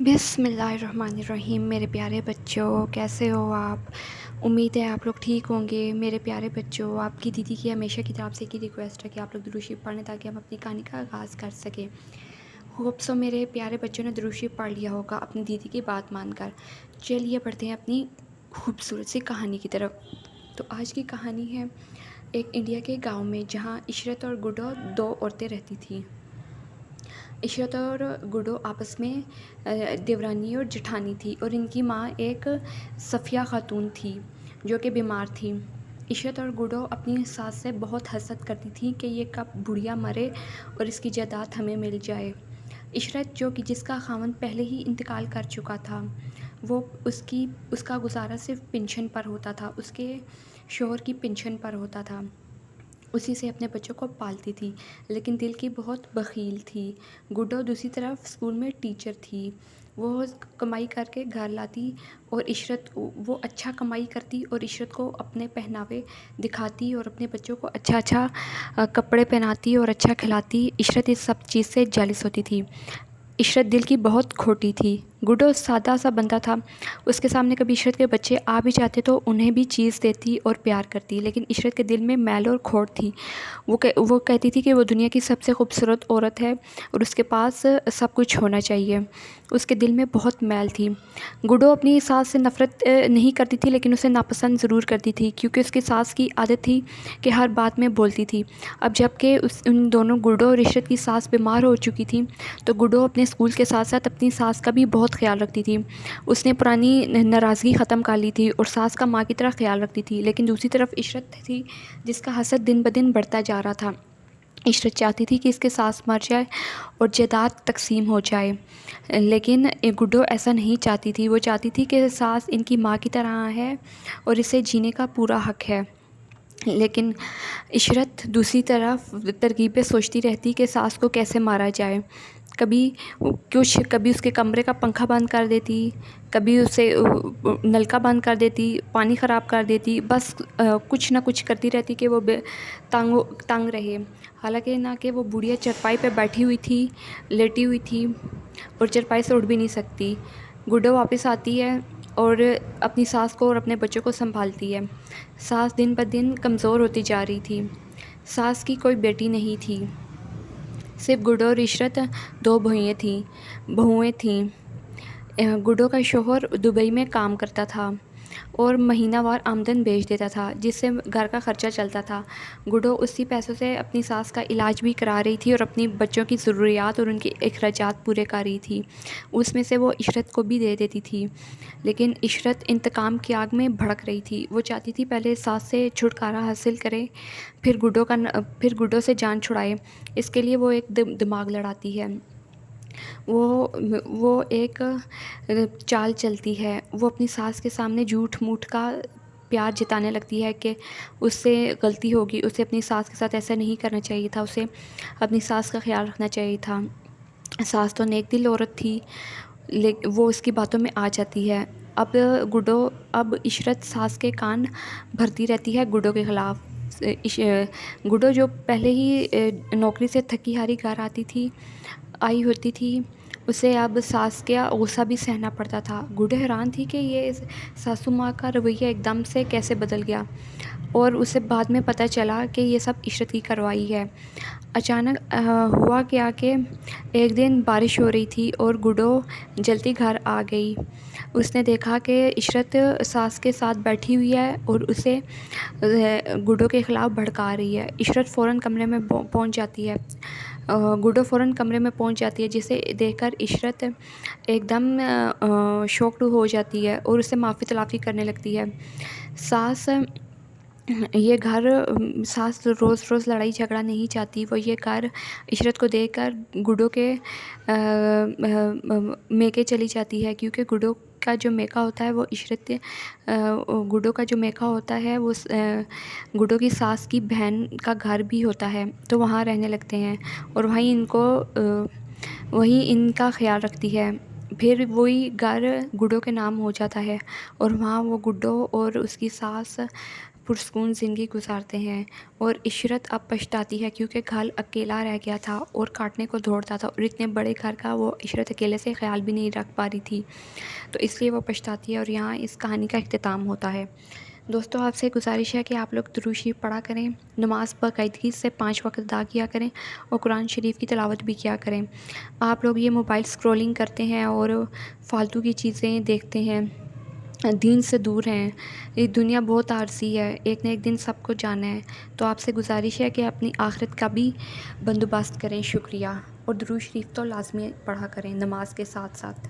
بسم اللہ الرحمن الرحیم۔ میرے پیارے بچوں، کیسے ہو آپ؟ امید ہے آپ لوگ ٹھیک ہوں گے۔ میرے پیارے بچوں، آپ کی دیدی کی ہمیشہ کی طرف سے ایک ہی ریکویسٹ ہے کہ آپ لوگ درود شریف پڑھیں تاکہ ہم اپنی کہانی کا آغاز کر سکیں۔ ہوپ سو میرے پیارے بچوں نے درود شریف پڑھ لیا ہوگا اپنی دیدی کی بات مان کر۔ چلیے پڑھتے ہیں اپنی خوبصورت سی کہانی کی طرف۔ تو آج کی کہانی ہے ایک انڈیا کے گاؤں میں جہاں عشرت اور گڈو دو عورتیں رہتی تھیں۔ عشرت اور گڈو آپس میں دیورانی اور جٹھانی تھی اور ان کی ماں ایک صفیہ خاتون تھی جو کہ بیمار تھی۔ عشرت اور گڈو اپنی ساس سے بہت حسد کرتی تھیں کہ یہ کب بڑھیا مرے اور اس کی جائیداد ہمیں مل جائے۔ عشرت جو کہ جس کا خاوند پہلے ہی انتقال کر چکا تھا، وہ اس کا گزارا صرف پنشن پر ہوتا تھا، اس کے شوہر کی پنشن پر ہوتا تھا، اسی سے اپنے بچوں کو پالتی تھی، لیکن دل کی بہت بخیل تھی۔ گڈو دوسری طرف اسکول میں ٹیچر تھی، وہ کمائی کر کے گھر لاتی اور وہ اچھا کمائی کرتی اور عشرت کو اپنے پہناوے دکھاتی اور اپنے بچوں کو اچھا کپڑے پہناتی اور اچھا کھلاتی۔ عشرت اس سب چیز سے جیلس ہوتی تھی۔ عشرت دل کی بہت کھوٹی تھی۔ گڈو سادہ سا بندہ تھا، اس کے سامنے کبھی عشرت کے بچے آ بھی جاتے تو انہیں بھی چیز دیتی اور پیار کرتی، لیکن عشرت کے دل میں میل اور کھوٹ تھی۔ وہ کہتی تھی کہ وہ دنیا کی سب سے خوبصورت عورت ہے اور اس کے پاس سب کچھ ہونا چاہیے۔ اس کے دل میں بہت میل تھی۔ گڈو اپنی ساس سے نفرت نہیں کرتی تھی، لیکن اسے ناپسند ضرور کرتی تھی، کیونکہ اس کی ساس کی عادت تھی کہ ہر بات میں بولتی تھی۔ اب جب کہ ان دونوں گڈو اور عشرت کی ساس بیمار ہو چکی تھی تو گڈو اپنے اسکول کے ساتھ ساتھ اپنی ساس کا بھی بہت خیال رکھتی تھی۔ اس نے پرانی ناراضگی ختم کر لی تھی اور ساس کا ماں کی طرح خیال رکھتی تھی، لیکن دوسری طرف عشرت تھی جس کا حسد دن بدن بڑھتا جا رہا تھا۔ عشرت چاہتی تھی کہ اس کے ساس مر جائے اور جائیداد تقسیم ہو جائے، لیکن گڈو ایسا نہیں چاہتی تھی۔ وہ چاہتی تھی کہ ساس ان کی ماں کی طرح ہے اور اسے جینے کا پورا حق ہے، لیکن عشرت دوسری طرف ترکیبیں سوچتی رہتی کہ ساس کو کیسے مارا جائے۔ کبھی اس کے کمرے کا پنکھا بند کر دیتی، کبھی اسے نلکا بند کر دیتی، پانی خراب کر دیتی، بس کچھ نہ کچھ کرتی رہتی کہ وہ تنگ رہے۔ حالانکہ نہ کہ وہ بڑھیا چرپائی پہ بیٹھی ہوئی تھی، لیٹی ہوئی تھی اور چرپائی سے اٹھ بھی نہیں سکتی۔ گڈو واپس آتی ہے اور اپنی ساس کو اور اپنے بچوں کو سنبھالتی ہے۔ ساس دن بدن کمزور ہوتی جا رہی تھی۔ ساس کی کوئی بیٹی نہیں تھی، صرف گڈو اور عشرت دو بہوئیں تھیں۔ گڈو کا شوہر دبئی میں کام کرتا تھا اور مہینہ وار آمدن بھیج دیتا تھا، جس سے گھر کا خرچہ چلتا تھا۔ گڈو اسی پیسوں سے اپنی ساس کا علاج بھی کرا رہی تھی اور اپنی بچوں کی ضروریات اور ان کے اخراجات پورے کر رہی تھی۔ اس میں سے وہ عشرت کو بھی دے دیتی تھی، لیکن عشرت انتقام کی آگ میں بھڑک رہی تھی۔ وہ چاہتی تھی پہلے ساس سے چھٹکارا حاصل کرے، پھر گڈو سے جان چھڑائے۔ اس کے لیے وہ ایک دماغ لڑاتی ہے، وہ ایک چال چلتی ہے۔ وہ اپنی ساس کے سامنے جھوٹ موٹ کا پیار جتانے لگتی ہے کہ اس سے غلطی ہوگی، اسے اپنی ساس کے ساتھ ایسا نہیں کرنا چاہیے تھا، اسے اپنی ساس کا خیال رکھنا چاہیے تھا۔ ساس تو نیک دل عورت تھی، لیکن وہ اس کی باتوں میں آ جاتی ہے۔ اب عشرت ساس کے کان بھرتی رہتی ہے گڈو کے خلاف۔ گڈو جو پہلے ہی نوکری سے تھکی ہاری گھر آئی ہوتی تھی، اسے اب ساس کا غصہ بھی سہنا پڑتا تھا۔ گڈو حیران تھی کہ یہ ساسو ماں کا رویہ ایک دم سے کیسے بدل گیا، اور اسے بعد میں پتہ چلا کہ یہ سب عشرت کی کروائی ہے۔ اچانک ہوا کیا کہ ایک دن بارش ہو رہی تھی اور گڈو جلدی گھر آ گئی۔ اس نے دیکھا کہ عشرت ساس کے ساتھ بیٹھی ہوئی ہے اور اسے گڈو کے خلاف بھڑکا رہی ہے۔ عشرت فوراً کمرے میں پہنچ جاتی ہے۔ گڈو فوراً کمرے میں پہنچ جاتی ہے، جسے دیکھ کر عشرت ایک دم شوکڈ ہو جاتی ہے اور اسے معافی تلافی کرنے لگتی ہے۔ ساس روز روز لڑائی جھگڑا نہیں چاہتی، وہ یہ گھر عشرت کو دیکھ کر گڈو کے میکے چلی جاتی ہے، کیونکہ گڈو کا جو میکا ہوتا ہے وہ گڈو کی ساس کی بہن کا گھر بھی ہوتا ہے، تو وہاں رہنے لگتے ہیں اور وہیں ان کا خیال رکھتی ہے۔ پھر وہی گھر گڈو کے نام ہو جاتا ہے اور وہاں وہ گڈو اور اس کی ساس پرسکون زندگی گزارتے ہیں، اور عشرت اب پچھتاتی ہے کیونکہ گھر اکیلا رہ گیا تھا اور کاٹنے کو دوڑتا تھا، اور اتنے بڑے گھر کا وہ عشرت اکیلے سے خیال بھی نہیں رکھ پا رہی تھی، تو اس لیے وہ پچھتاتی ہے، اور یہاں اس کہانی کا اختتام ہوتا ہے۔ دوستو، آپ سے گزارش ہے کہ آپ لوگ درود شریف پڑھا کریں، نماز باقاعدگی سے 5 وقت ادا کیا کریں، اور قرآن شریف کی تلاوت بھی کیا کریں۔ آپ لوگ یہ موبائل اسکرولنگ کرتے ہیں اور فالتو کی چیزیں دیکھتے ہیں، دین سے دور ہیں، یہ دنیا بہت عارضی ہے، ایک نہ ایک دن سب کو جانا ہے، تو آپ سے گزارش ہے کہ اپنی آخرت کا بھی بندوبست کریں۔ شکریہ، اور درود شریف تو لازمی پڑھا کریں نماز کے ساتھ ساتھ۔